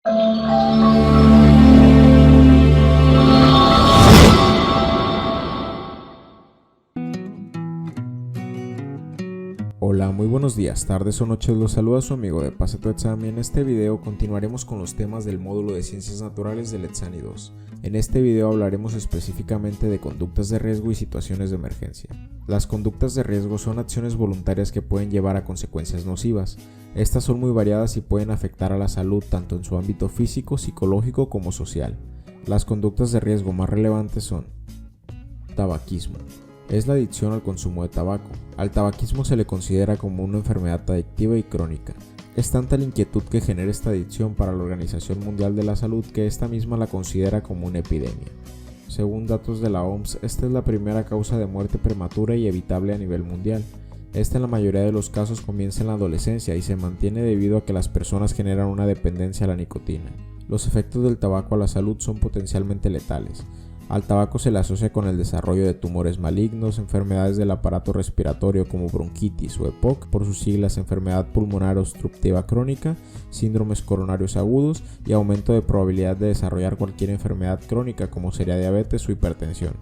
Hola, muy buenos días, tardes o noches, los saluda su amigo de Pasa tu Examen. En este video continuaremos con los temas del módulo de Ciencias Naturales del Exani 2. En este video hablaremos específicamente de conductas de riesgo y situaciones de emergencia. Las conductas de riesgo son acciones voluntarias que pueden llevar a consecuencias nocivas. Estas son muy variadas y pueden afectar a la salud tanto en su ámbito físico, psicológico como social. Las conductas de riesgo más relevantes son: tabaquismo. Es la adicción al consumo de tabaco. Al tabaquismo se le considera como una enfermedad adictiva y crónica. Es tanta la inquietud que genera esta adicción para la Organización Mundial de la Salud que esta misma la considera como una epidemia. Según datos de la OMS, esta es la primera causa de muerte prematura y evitable a nivel mundial. Esta en la mayoría de los casos comienza en la adolescencia y se mantiene debido a que las personas generan una dependencia a la nicotina. Los efectos del tabaco a la salud son potencialmente letales. Al tabaco se le asocia con el desarrollo de tumores malignos, enfermedades del aparato respiratorio como bronquitis o EPOC, por sus siglas enfermedad pulmonar obstructiva crónica, síndromes coronarios agudos y aumento de probabilidad de desarrollar cualquier enfermedad crónica como sería diabetes o hipertensión.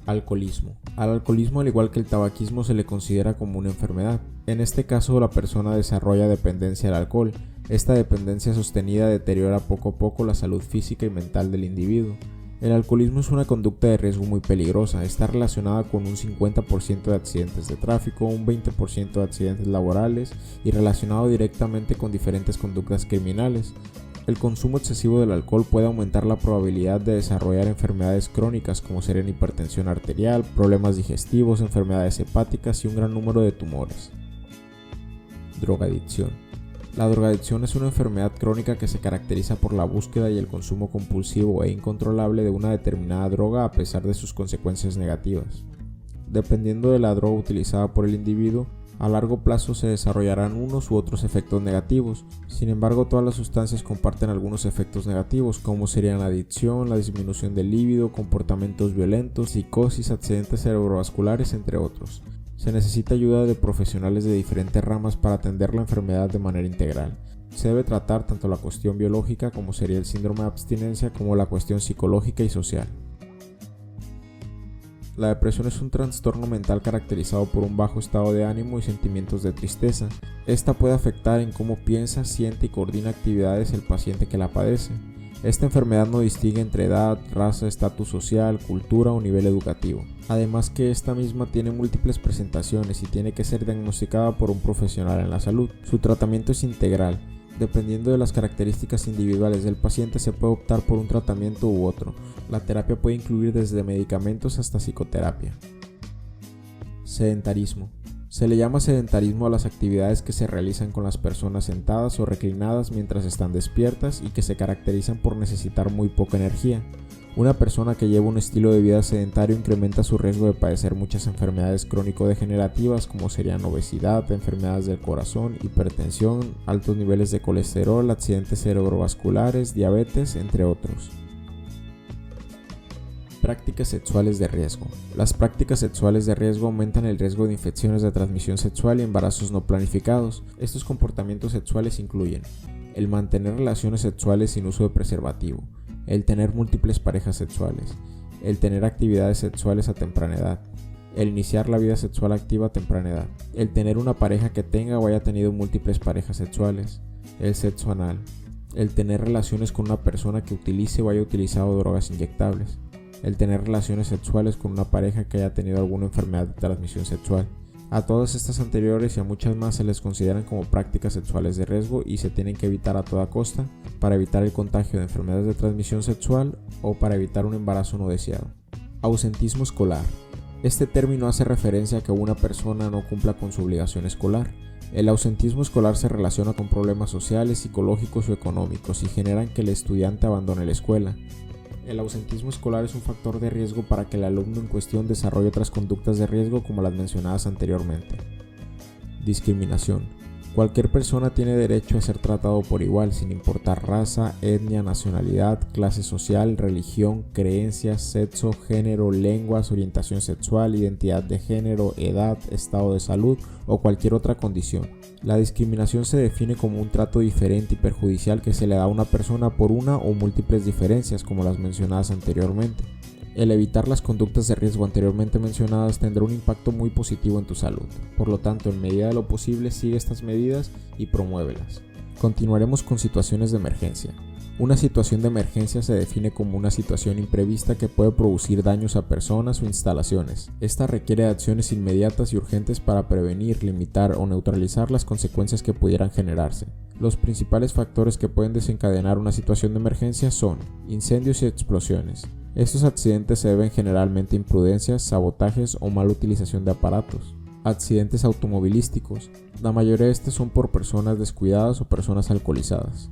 Alcoholismo. Al alcoholismo, al igual que el tabaquismo, se le considera como una enfermedad. En este caso, la persona desarrolla dependencia al alcohol. Esta dependencia sostenida deteriora poco a poco la salud física y mental del individuo. El alcoholismo es una conducta de riesgo muy peligrosa, está relacionada con un 50% de accidentes de tráfico, un 20% de accidentes laborales y relacionado directamente con diferentes conductas criminales. El consumo excesivo del alcohol puede aumentar la probabilidad de desarrollar enfermedades crónicas como serían hipertensión arterial, problemas digestivos, enfermedades hepáticas y un gran número de tumores. Drogadicción. La drogadicción es una enfermedad crónica que se caracteriza por la búsqueda y el consumo compulsivo e incontrolable de una determinada droga a pesar de sus consecuencias negativas. Dependiendo de la droga utilizada por el individuo, a largo plazo se desarrollarán unos u otros efectos negativos. Sin embargo, todas las sustancias comparten algunos efectos negativos, como serían la adicción, la disminución del líbido, comportamientos violentos, psicosis, accidentes cerebrovasculares, entre otros. Se necesita ayuda de profesionales de diferentes ramas para atender la enfermedad de manera integral. Se debe tratar tanto la cuestión biológica como sería el síndrome de abstinencia como la cuestión psicológica y social. La depresión es un trastorno mental caracterizado por un bajo estado de ánimo y sentimientos de tristeza. Esta puede afectar en cómo piensa, siente y coordina actividades el paciente que la padece. Esta enfermedad no distingue entre edad, raza, estatus social, cultura o nivel educativo. Además que esta misma tiene múltiples presentaciones y tiene que ser diagnosticada por un profesional en la salud. Su tratamiento es integral. Dependiendo de las características individuales del paciente se puede optar por un tratamiento u otro. La terapia puede incluir desde medicamentos hasta psicoterapia. Sedentarismo. Se le llama sedentarismo a las actividades que se realizan con las personas sentadas o reclinadas mientras están despiertas y que se caracterizan por necesitar muy poca energía. Una persona que lleva un estilo de vida sedentario incrementa su riesgo de padecer muchas enfermedades crónico-degenerativas como serían obesidad, enfermedades del corazón, hipertensión, altos niveles de colesterol, accidentes cerebrovasculares, diabetes, entre otros. Prácticas sexuales de riesgo. Las prácticas sexuales de riesgo aumentan el riesgo de infecciones de transmisión sexual y embarazos no planificados. Estos comportamientos sexuales incluyen el mantener relaciones sexuales sin uso de preservativo, el tener múltiples parejas sexuales, el tener actividades sexuales a temprana edad, el iniciar la vida sexual activa a temprana edad, el tener una pareja que tenga o haya tenido múltiples parejas sexuales, el sexo anal, el tener relaciones con una persona que utilice o haya utilizado drogas inyectables, el tener relaciones sexuales con una pareja que haya tenido alguna enfermedad de transmisión sexual. A todas estas anteriores y a muchas más se les consideran como prácticas sexuales de riesgo y se tienen que evitar a toda costa para evitar el contagio de enfermedades de transmisión sexual o para evitar un embarazo no deseado. Ausentismo escolar. Este término hace referencia a que una persona no cumpla con su obligación escolar. El ausentismo escolar se relaciona con problemas sociales, psicológicos o económicos y generan que el estudiante abandone la escuela. El ausentismo escolar es un factor de riesgo para que el alumno en cuestión desarrolle otras conductas de riesgo como las mencionadas anteriormente. Discriminación. Cualquier persona tiene derecho a ser tratado por igual, sin importar raza, etnia, nacionalidad, clase social, religión, creencias, sexo, género, lenguas, orientación sexual, identidad de género, edad, estado de salud o cualquier otra condición. La discriminación se define como un trato diferente y perjudicial que se le da a una persona por una o múltiples diferencias, como las mencionadas anteriormente. El evitar las conductas de riesgo anteriormente mencionadas tendrá un impacto muy positivo en tu salud. Por lo tanto, en medida de lo posible, sigue estas medidas y promuévelas. Continuaremos con situaciones de emergencia. Una situación de emergencia se define como una situación imprevista que puede producir daños a personas o instalaciones. Esta requiere de acciones inmediatas y urgentes para prevenir, limitar o neutralizar las consecuencias que pudieran generarse. Los principales factores que pueden desencadenar una situación de emergencia son incendios y explosiones. Estos accidentes se deben generalmente a imprudencias, sabotajes o mala utilización de aparatos. Accidentes automovilísticos. La mayoría de estos son por personas descuidadas o personas alcoholizadas.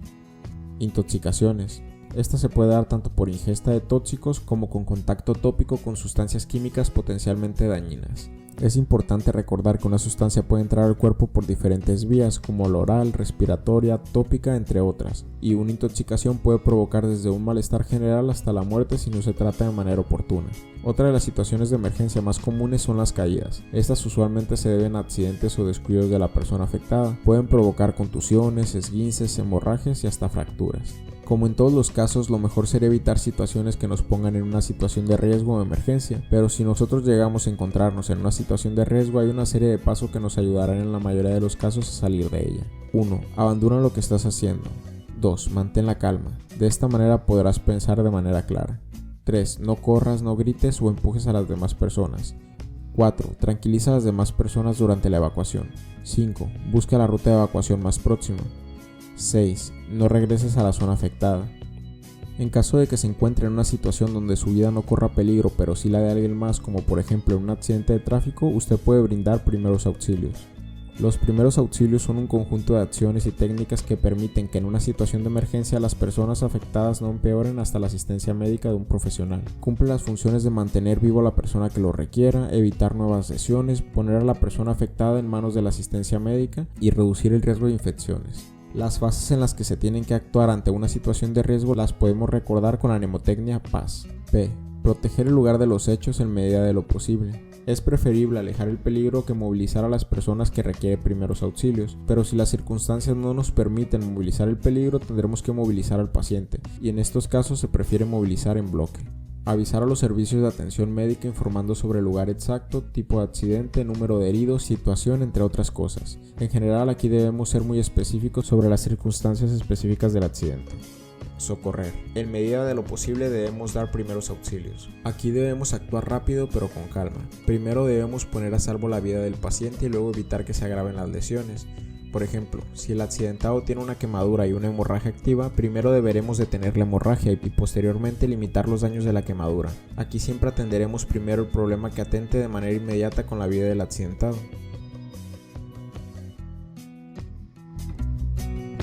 Intoxicaciones. Esta se puede dar tanto por ingesta de tóxicos como con contacto tópico con sustancias químicas potencialmente dañinas. Es importante recordar que una sustancia puede entrar al cuerpo por diferentes vías, como la oral, respiratoria, tópica, entre otras, y una intoxicación puede provocar desde un malestar general hasta la muerte si no se trata de manera oportuna. Otra de las situaciones de emergencia más comunes son las caídas. Estas usualmente se deben a accidentes o descuidos de la persona afectada. Pueden provocar contusiones, esguinces, hemorragias y hasta fracturas. Como en todos los casos, lo mejor sería evitar situaciones que nos pongan en una situación de riesgo o emergencia, pero si nosotros llegamos a encontrarnos en una situación de riesgo, hay una serie de pasos que nos ayudarán en la mayoría de los casos a salir de ella. 1. Abandona lo que estás haciendo. 2. Mantén la calma. De esta manera podrás pensar de manera clara. 3. No corras, no grites o empujes a las demás personas. 4. Tranquiliza a las demás personas durante la evacuación. 5. Busca la ruta de evacuación más próxima. 6. No regreses a la zona afectada. En caso de que se encuentre en una situación donde su vida no corra peligro, pero sí la de alguien más, como por ejemplo en un accidente de tráfico, usted puede brindar primeros auxilios. Los primeros auxilios son un conjunto de acciones y técnicas que permiten que en una situación de emergencia las personas afectadas no empeoren hasta la asistencia médica de un profesional. Cumple las funciones de mantener vivo a la persona que lo requiera, evitar nuevas lesiones, poner a la persona afectada en manos de la asistencia médica y reducir el riesgo de infecciones. Las fases en las que se tienen que actuar ante una situación de riesgo las podemos recordar con la mnemotecnia PAS. P. Proteger el lugar de los hechos en medida de lo posible. Es preferible alejar el peligro que movilizar a las personas que requieren primeros auxilios, pero si las circunstancias no nos permiten movilizar el peligro, tendremos que movilizar al paciente, y en estos casos se prefiere movilizar en bloque. Avisar a los servicios de atención médica informando sobre el lugar exacto, tipo de accidente, número de heridos, situación, entre otras cosas. En general, aquí debemos ser muy específicos sobre las circunstancias específicas del accidente. Socorrer. En medida de lo posible debemos dar primeros auxilios. Aquí debemos actuar rápido pero con calma. Primero debemos poner a salvo la vida del paciente y luego evitar que se agraven las lesiones. Por ejemplo, si el accidentado tiene una quemadura y una hemorragia activa, primero deberemos detener la hemorragia y posteriormente limitar los daños de la quemadura. Aquí siempre atenderemos primero el problema que atente de manera inmediata con la vida del accidentado.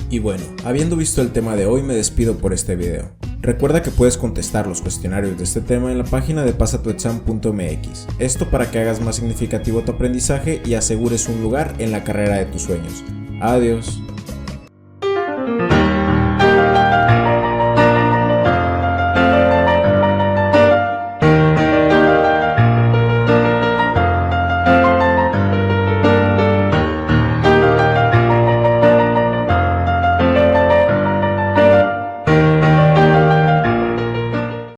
Y bueno, habiendo visto el tema de hoy, me despido por este video. Recuerda que puedes contestar los cuestionarios de este tema en la página de pasatuexam.mx. Esto para que hagas más significativo tu aprendizaje y asegures un lugar en la carrera de tus sueños. Adiós.